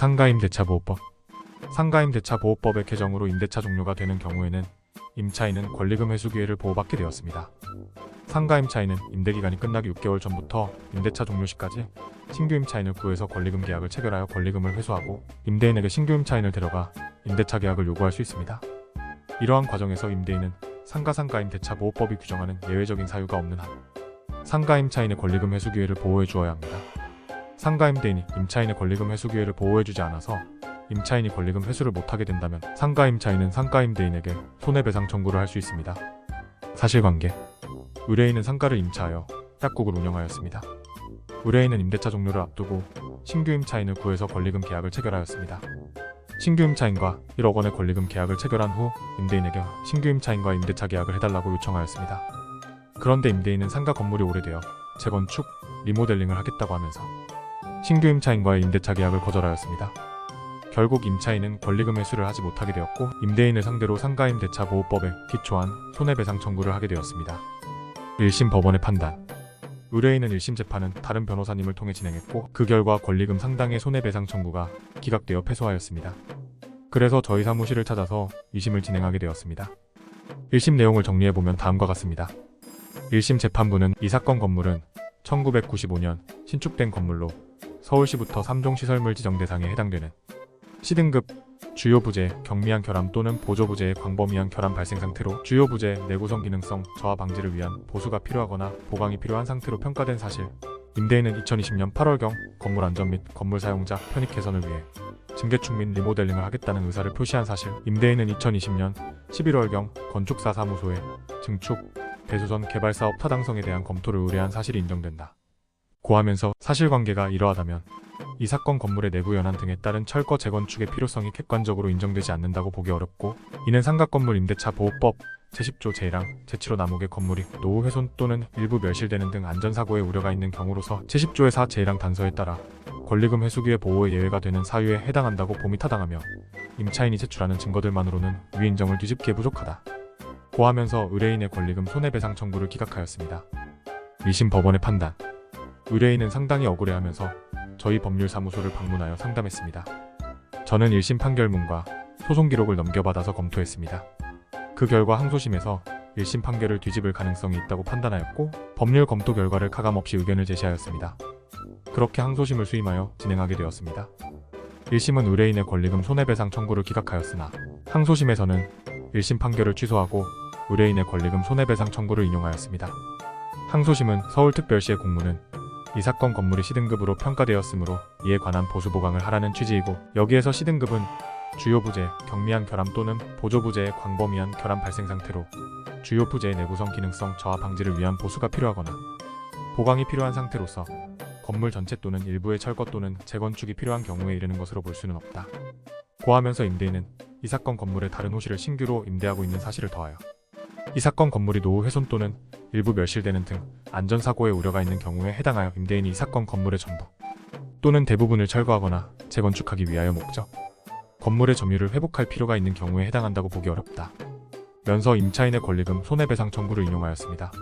상가임대차보호법. 상가임대차보호법의 개정으로 임대차 종료가 되는 경우에는 임차인은 권리금 회수 기회를 보호받게 되었습니다. 상가임차인은 임대기간이 끝나기 6개월 전부터 임대차 종료 시까지 신규 임차인을 구해서 권리금 계약을 체결하여 권리금을 회수하고 임대인에게 신규 임차인을 데려가 임대차 계약을 요구할 수 있습니다. 이러한 과정에서 임대인은 상가임대차보호법이 규정하는 예외적인 사유가 없는 한 상가임차인의 권리금 회수 기회를 보호해 주어야 합니다. 상가임대인이 임차인의 권리금 회수 기회를 보호해주지 않아서 임차인이 권리금 회수를 못하게 된다면 상가임차인은 상가임대인에게 손해배상 청구를 할 수 있습니다. 사실관계. 의뢰인은 상가를 임차하여 약국을 운영하였습니다. 의뢰인은 임대차 종료를 앞두고 신규 임차인을 구해서 권리금 계약을 체결하였습니다. 신규 임차인과 1억 원의 권리금 계약을 체결한 후 임대인에게 신규 임차인과 임대차 계약을 해달라고 요청하였습니다. 그런데 임대인은 상가 건물이 오래되어 재건축, 리모델링을 하겠다고 하면서 신규 임차인과의 임대차 계약을 거절하였습니다. 결국 임차인은 권리금 회수를 하지 못하게 되었고 임대인을 상대로 상가임대차보호법에 기초한 손해배상 청구를 하게 되었습니다. 1심 법원의 판단. 의뢰인은 1심 재판은 다른 변호사님을 통해 진행했고 그 결과 권리금 상당의 손해배상 청구가 기각되어 패소하였습니다. 그래서 저희 사무실을 찾아서 2심을 진행하게 되었습니다. 1심 내용을 정리해보면 다음과 같습니다. 1심 재판부는 이 사건 건물은 1995년 신축된 건물로 서울시부터 3종 시설물 지정 대상에 해당되는 C등급 주요 부재, 경미한 결함 또는 보조 부재의 광범위한 결함 발생 상태로 주요 부재 내구성 기능성 저하 방지를 위한 보수가 필요하거나 보강이 필요한 상태로 평가된 사실. 임대인은 2020년 8월경 건물 안전 및 건물 사용자 편익 개선을 위해 증개축 및 리모델링을 하겠다는 의사를 표시한 사실. 임대인은 2020년 11월경 건축사 사무소에 증축, 배수선 개발 사업 타당성에 대한 검토를 의뢰한 사실이 인정된다. 고하면서 사실관계가 이러하다면 이 사건 건물의 내부 연한 등에 따른 철거 재건축의 필요성이 객관적으로 인정되지 않는다고 보기 어렵고 이는 상가건물 임대차 보호법 제10조 제1항 제7호 남욱의 건물이 노후 훼손 또는 일부 멸실되는 등 안전사고의 우려가 있는 경우로서 제10조의 4 제1항 단서에 따라 권리금 회수기회 보호의 예외가 되는 사유에 해당한다고 봄이 타당하며 임차인이 제출하는 증거들만으로는 위 인정을 뒤집기에 부족하다. 고하면서 의뢰인의 권리금 손해배상 청구를 기각하였습니다. 1심 법원의 판단. 의뢰인은 상당히 억울해하면서 저희 법률사무소를 방문하여 상담했습니다. 저는 1심 판결문과 소송 기록을 넘겨받아서 검토했습니다. 그 결과 항소심에서 1심 판결을 뒤집을 가능성이 있다고 판단하였고 법률 검토 결과를 가감없이 의견을 제시하였습니다. 그렇게 항소심을 수임하여 진행하게 되었습니다. 1심은 의뢰인의 권리금 손해배상 청구를 기각하였으나 항소심에서는 1심 판결을 취소하고 의뢰인의 권리금 손해배상 청구를 인용하였습니다. 항소심은 서울특별시의 공문은 이 사건 건물이 C등급으로 평가되었으므로 이에 관한 보수 보강을 하라는 취지이고 여기에서 C등급은 주요 부재, 경미한 결함 또는 보조 부재의 광범위한 결함 발생 상태로 주요 부재의 내구성 기능성 저하 방지를 위한 보수가 필요하거나 보강이 필요한 상태로서 건물 전체 또는 일부의 철거 또는 재건축이 필요한 경우에 이르는 것으로 볼 수는 없다. 고하면서 임대인은 이 사건 건물의 다른 호실을 신규로 임대하고 있는 사실을 더하여 이 사건 건물이 노후 훼손 또는 일부 멸실되는 등 안전사고의 우려가 있는 경우에 해당하여 임대인이 이 사건 건물의 전부 또는 대부분을 철거하거나 재건축하기 위하여 목적 건물의 점유를 회복할 필요가 있는 경우에 해당한다고 보기 어렵다. 면서 임차인의 권리금 손해배상 청구를 인용하였습니다.